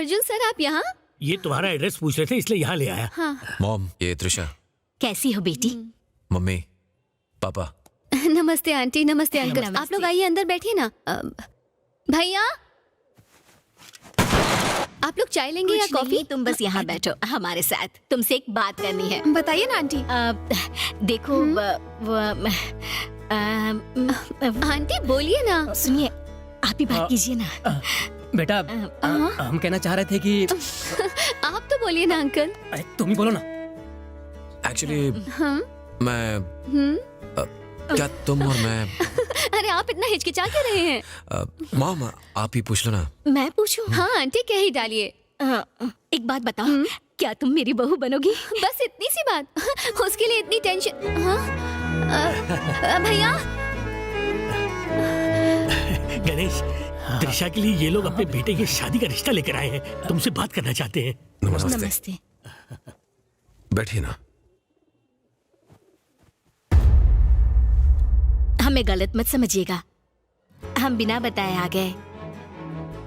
Arjun sir, आप यहाँ? ये तुम्हारा एड्रेस पूछ रहे थे इसलिए यहाँ ले आया। हाँ। मॉम, ये त्रिशा। कैसी हो बेटी? मम्मी, पापा। नमस्ते आंटी, नमस्ते अंकल। नमस्ते। आप लोग आइए, अंदर बैठिए ना। भैया, आप लोग चाय लेंगे या कुछ कॉफी? नहीं, तुम बस यहाँ बैठो हमारे साथ, तुमसे एक बात करनी है। बताइए ना आंटी। देखो आंटी बोलिए ना। सुनिए, आप ही बात कीजिए ना। बेटा, हम कहना चाह रहे थे कि आप तो बोलिए ना अंकल। अरे तुम ही बोलो ना। एक्चुअली मैं क्या तुम और मैं अरे आप इतना हिचकिचा क्यों रहे हैं? मॉम, आप ही पूछ लो ना। मैं पूछूं? हाँ आंटी, कह ही डालिए। एक बात बताओ, क्या तुम मेरी बहू बनोगी? बस इतनी सी बात, उसके लिए इतनी टेंशन? हाँ भैया। गणेश, त्रिशा के लिए ये लोग अपने बेटे की शादी का रिश्ता लेकर आए हैं, तुमसे बात करना चाहते हैं। नमस्ते। नमस्ते। बैठिए ना। हमें गलत मत समझिएगा, हम बिना बताए आ गए।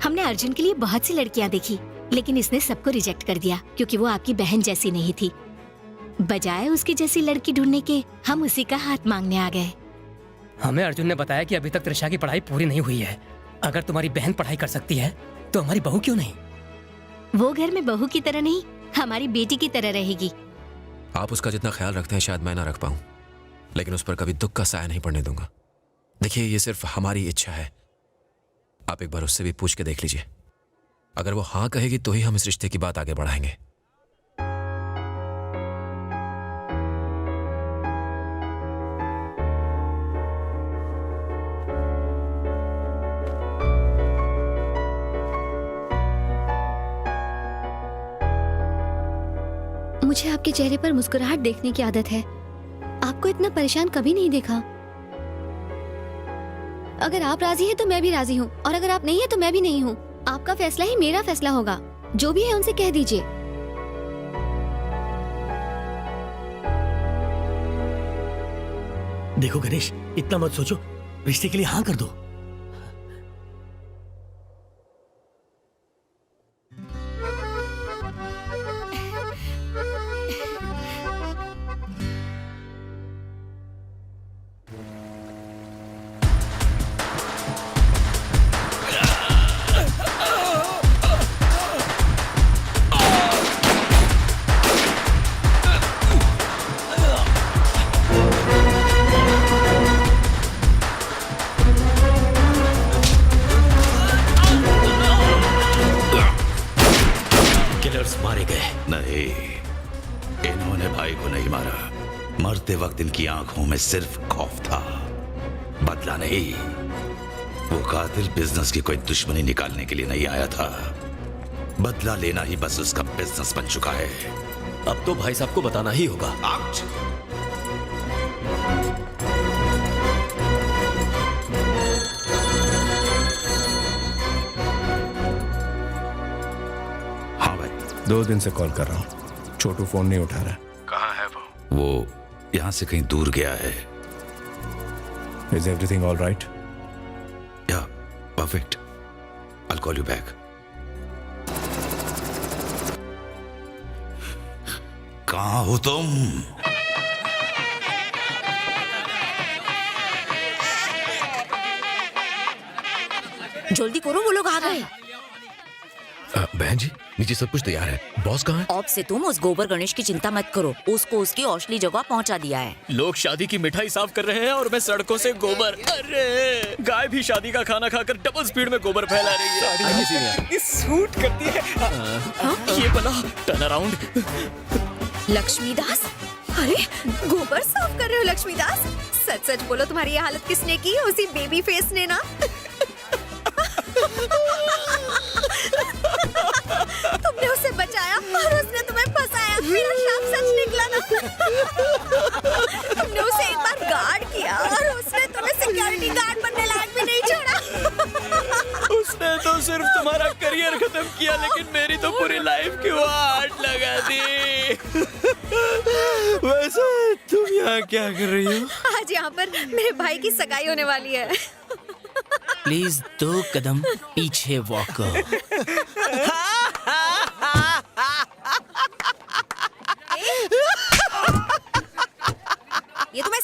हमने अर्जुन के लिए बहुत सी लड़कियां देखी, लेकिन इसने सबको रिजेक्ट कर दिया क्योंकि वो आपकी बहन जैसी नहीं थी। बजाय उसकी जैसी लड़की ढूंढने के, हम उसी का हाथ मांगने आ गए। हमें अर्जुन ने बताया कि अभी तक त्रिशा की पढ़ाई पूरी नहीं हुई है। अगर तुम्हारी बहन पढ़ाई कर सकती है तो हमारी बहू क्यों नहीं? वो घर में बहू की तरह नहीं, हमारी बेटी की तरह रहेगी। आप उसका जितना ख्याल रखते हैं शायद मैं ना रख पाऊं, लेकिन उस पर कभी दुख का साया नहीं पड़ने दूंगा। देखिए, ये सिर्फ हमारी इच्छा है। आप एक बार उससे भी पूछ के देख लीजिए। अगर वो हाँ कहेगी तो ही हम इस रिश्ते की बात आगे बढ़ाएंगे। मुझे आपके चेहरे पर मुस्कुराहट देखने की आदत है, आपको इतना परेशान कभी नहीं देखा। अगर आप राजी हैं तो मैं भी राजी हूँ, और अगर आप नहीं हैं तो मैं भी नहीं हूँ। आपका फैसला ही मेरा फैसला होगा। जो भी है उनसे कह दीजिए। देखो गणेश, इतना मत सोचो, रिश्ते के लिए हाँ कर दो। मारे गए? नहीं, इन्होंने भाई को नहीं मारा। मरते वक्त इनकी आंखों में सिर्फ खौफ था, बदला नहीं। वो कातिल बिजनेस की कोई दुश्मनी निकालने के लिए नहीं आया था, बदला लेना ही बस उसका बिजनेस बन चुका है। अब तो भाई साहब को बताना ही होगा। आउट! हाँ भाई, 2 दिन से कॉल कर रहा हूँ, छोटू फोन नहीं उठा रहा है। कहाँ है वो? वो यहाँ से कहीं दूर गया है। Is everything all right? Yeah, perfect. I'll call you back. कहाँ हो तुम? जल्दी करो, वो लोग आ गए। बहन जी, नीचे सब कुछ तैयार है। बॉस कहाँ है? अब से तुम उस गोबर गणेश की चिंता मत करो, उसको उसकी औसली जगह पहुंचा दिया है। लोग शादी की मिठाई साफ कर रहे हैं और मैं सड़कों से गोबर। अरे, गाय भी शादी का खाना खाकर डबल स्पीड में गोबर फैला रही है। ये सूट करती है। ये बना टर्न अराउंड। लक्ष्मीदास, अरे गोबर साफ कर रहे हो लक्ष्मीदास? सच सच बोलो, तुम्हारी ये हालत किसने की? उसी बेबी फेस ने ना? तुमने उसे बचाया और उसने तुम्हें फंसाया। मेरा शाप सच निकला ना? तुमने उसे एक बार गार्ड किया और उसने तुम्हें सिक्योरिटी गार्ड बनने लायक भी नहीं छोड़ा। उसने तो सिर्फ तुम्हारा करियर खत्म किया, लेकिन मेरी तो पूरी लाइफ की वाट लगा दी। वैसे तुम यहाँ क्या कर रही हो? आज यहाँ पर मेरे भाई की सगाई होने वाली है। प्लीज 2 कदम पीछे वॉक करो।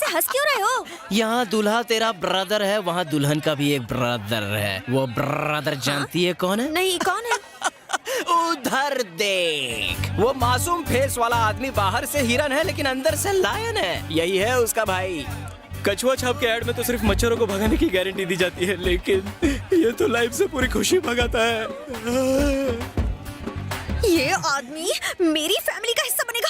ऐसे हंस क्यों रहे हो? यहाँ दूल्हा तेरा ब्रदर है, वहाँ दुल्हन का भी एक ब्रदर है। वो ब्रदर जानती है कौन है? नहीं, कौन है? उधर देख, वो मासूम फेस वाला आदमी बाहर से हिरन है लेकिन अंदर से लायन है। यही है उसका भाई। कछुआ छाप के ऐड में तो सिर्फ मच्छरों को भगाने की गारंटी दी जाती है, लेकिन ये तो लाइफ से पूरी खुशी भगाता है। ये आदमी मेरी फैमिली का हिस्सा बनेगा।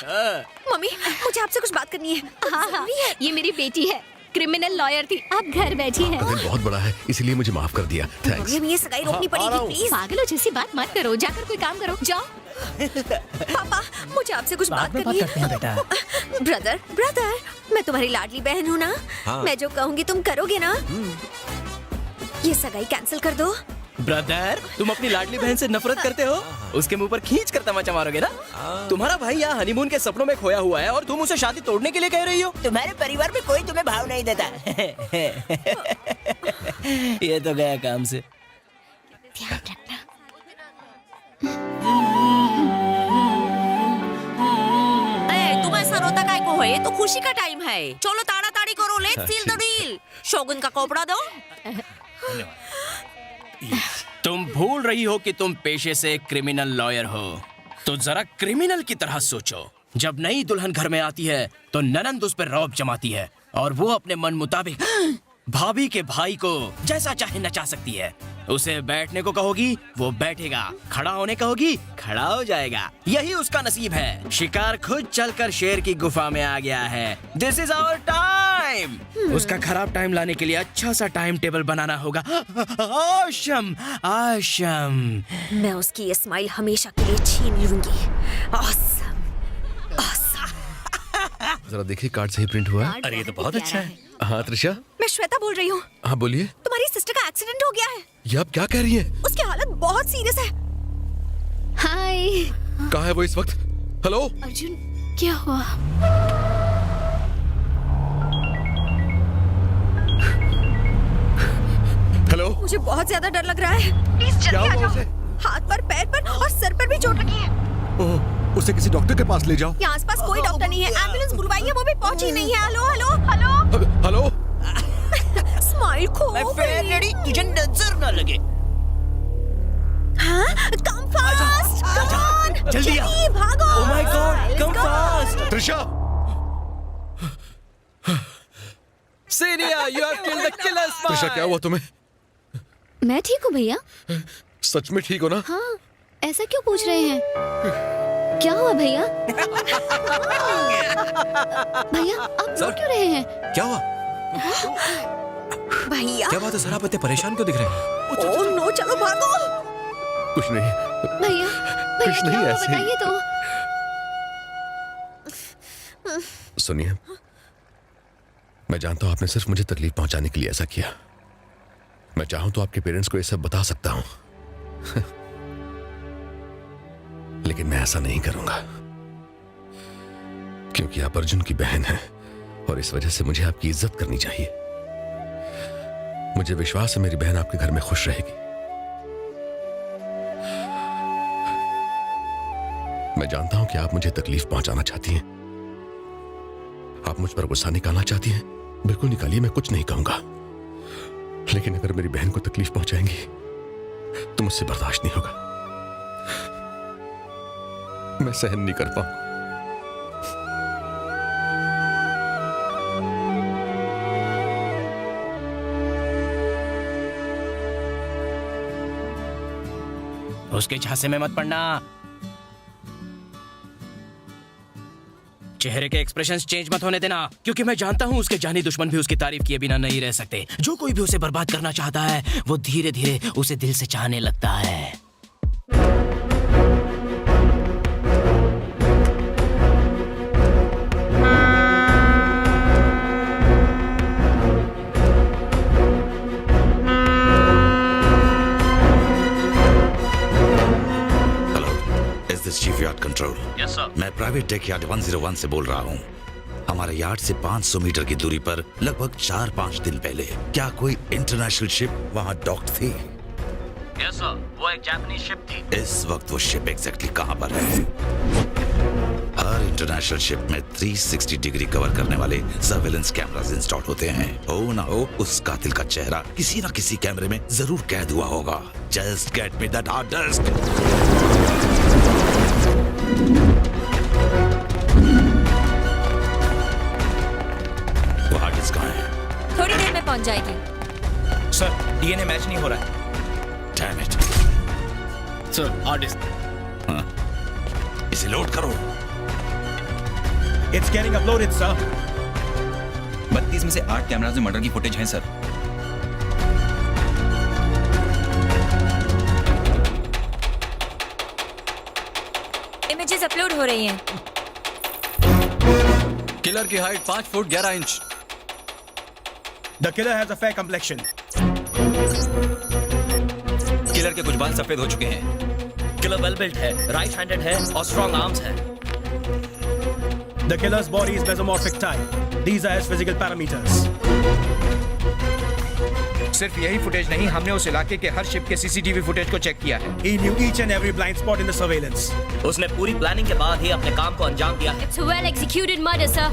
मम्मी, मुझे आपसे कुछ बात करनी है। हाँ, ये मेरी बेटी है, क्रिमिनल लॉयर थी, आप घर बैठी हैं। दिल बहुत बड़ा है, इसलिए मुझे माफ कर दिया। थैंक्स। मम्मी, हमें ये सगाई रोकनी पड़ेगी, प्लीज। पागलों जैसी बात मत करो, जाकर कोई काम करो, जाओ। पापा, मुझे आपसे कुछ बात बाद में करनी बात करते हैं है। बेटा। ब्रदर, मैं तुम्हारी लाडली बहन हूँ ना? हाँ। मैं जो कहूँगी तुम करोगे ना? ये सगाई कैंसिल कर दो। ब्रदर, तुम अपनी लाडली बहन से नफरत करते हो? उसके मुंह पर खींच कर तमाचा मारोगे ना? तुम्हारा भाई यहाँ हनीमून के सपनों में खोया हुआ है और तुम उसे शादी तोड़ने के लिए कह रही हो? तुम्हारे परिवार में कोई तुम्हें भाव नहीं देता। ये तो गया काम से। ध्यान रखना। तुम ऐसा रोता काय को है? ये तो खुशी का टाइम है। चलो ताड़ाताड़ी करो, let's seal the deal. Shogun का कपड़ा दो। तुम भूल रही हो कि तुम पेशे से एक क्रिमिनल लॉयर हो, तो जरा क्रिमिनल की तरह सोचो। जब नई दुल्हन घर में आती है तो ननंद उस पर रौब जमाती है और वो अपने मन मुताबिक भाभी के भाई को जैसा चाहे नचा सकती है। उसे बैठने को कहोगी, वो बैठेगा। खड़ा होने कहोगी, खड़ा हो जाएगा। यही उसका नसीब है। शिकार खुद चलकर शेर की गुफा में आ गया है। This is our time. उसका खराब टाइम लाने के लिए अच्छा सा टाइम टेबल बनाना होगा। आशम, आशम। मैं उसकी ये स्माइल हमेशा के लिए छीन लूंगी। Awesome, awesome. जरा देखिए, कार्ड सही प्रिंट हुआ है। अरे ये तो बहुत अच्छा है। हाँ त्रिशा। मैं श्वेता बोल रही हूँ। हाँ बोलिए। तुम्हारी सिस्टर का एक्सीडेंट हो गया है। ये आप क्या कह रही हैं? उसकी हालत बहुत सीरियस है। हाय कहाँ है वो इस वक्त? हेलो अर्जुन, क्या हुआ? हेलो। मुझे बहुत ज्यादा डर लग रहा है। प्लीज जल्दी आ जाओ। हाथ पर, पैर पर और सर पर भी चोट लगी है। ओह, उसे किसी डॉक्टर के पास ले जाओ। यहाँ आसपास कोई डॉक्टर नहीं है। एम्बुलेंस बुलवाइए, वो भी पहुंची नहीं है। Hello, hello, hello. Hello. Smile खो लेडी, तुझे नजर न लगे। हाँ, कम फास्ट, कम ऑन, जल्दी आ। भागो। Oh my God, come fast. Trisha. Senior, you have killed the killer spy. Trisha, क्या हुआ तुम्हें? मैं ठीक हूँ भैया। सच में ठीक हो ना? हाँ, ऐसा क्यों पूछ रहे हैं? क्या हुआ भैया? भैया आप रो क्यों रहे हैं? क्या हुआ? भैया। क्या बात है सर, आप इतने परेशान क्यों दिख रहे हैं? ओह नो, चलो भागो। कुछ नहीं। भैया, कुछ नहीं, क्या हुआ ऐसे ही। बताइए तो। सुनिए, मैं जानता हूं आपने सिर्फ मुझे तकलीफ पहुंचाने के लिए ऐसा किया। मैं चाहूं तो आपके पेरेंट्स को ये सब बता सकता हूं। लेकिन मैं ऐसा नहीं करूंगा, क्योंकि आप अर्जुन की बहन हैं और इस वजह से मुझे आपकी इज्जत करनी चाहिए। मुझे विश्वास है मेरी बहन आपके घर में खुश रहेगी। मैं जानता हूं कि आप मुझे तकलीफ पहुंचाना चाहती हैं, आप मुझ पर गुस्सा निकालना चाहती हैं। बिल्कुल निकालिए, मैं कुछ नहीं कहूंगा। लेकिन अगर मेरी बहन को तकलीफ पहुंचाएंगी तो मुझसे बर्दाश्त नहीं होगा। मैं सहन नहीं कर पाऊंगा। उसके झांसे में मत पड़ना। चेहरे के एक्सप्रेशंस चेंज मत होने देना, क्योंकि मैं जानता हूं उसके जानी दुश्मन भी उसकी तारीफ किए बिना नहीं रह सकते। जो कोई भी उसे बर्बाद करना चाहता है वो धीरे धीरे उसे दिल से चाहने लगता है। Chief yard control. Yes sir. मैं प्राइवेट टेक यार्ड 101 से बोल रहा हूँ। हमारे यार्ड से 500 मीटर की दूरी पर लगभग 4-5 दिन पहले क्या कोई इंटरनेशनल शिप वहाँ डॉक्ड थी? यस सर, वो एक जापानीज शिप थी। इस वक्त वो शिप एग्जैक्टली कहाँ पर है? हर इंटरनेशनल शिप में 360 डिग्री कवर करने वाले सर्वेलेंस कैमरास इंस्टॉल होते हैं। हो ना हो, उस कातिल का चेहरा किसी ना किसी कैमरे में जरूर कैद हुआ होगा। Just get me that hard disk. वो हार्ड डिस्क कहाँ है? थोड़ी देर में पहुंच जाएगी। सर, डीएनए मैच नहीं हो रहा है। Damn it. Sir hard disk. हाँ, इसे लोड करो। It's getting uploaded, sir. 32 में से 8 कैमरास में मर्डर की फुटेज है, सर। इमेजेस अपलोड हो रही हैं। किलर की height 5 foot 11 inch. The killer has a fair complexion. Killer के कुछ बाल सफेद हो चुके हैं। किलर वेल बिल्ट है, राइट हैंडेड है और स्ट्रॉन्ग आर्म्स है। The killer's body is mesomorphic type. These are his physical parameters. सिर्फ यही फुटेज नहीं, हमने उस इलाके के हर शिप के सीसीटीवी फुटेज को चेक किया है। He knew each and every blind spot in the surveillance. उसने पूरी प्लानिंग के बाद ही अपने काम को अंजाम दिया है। It's a well executed murder, sir.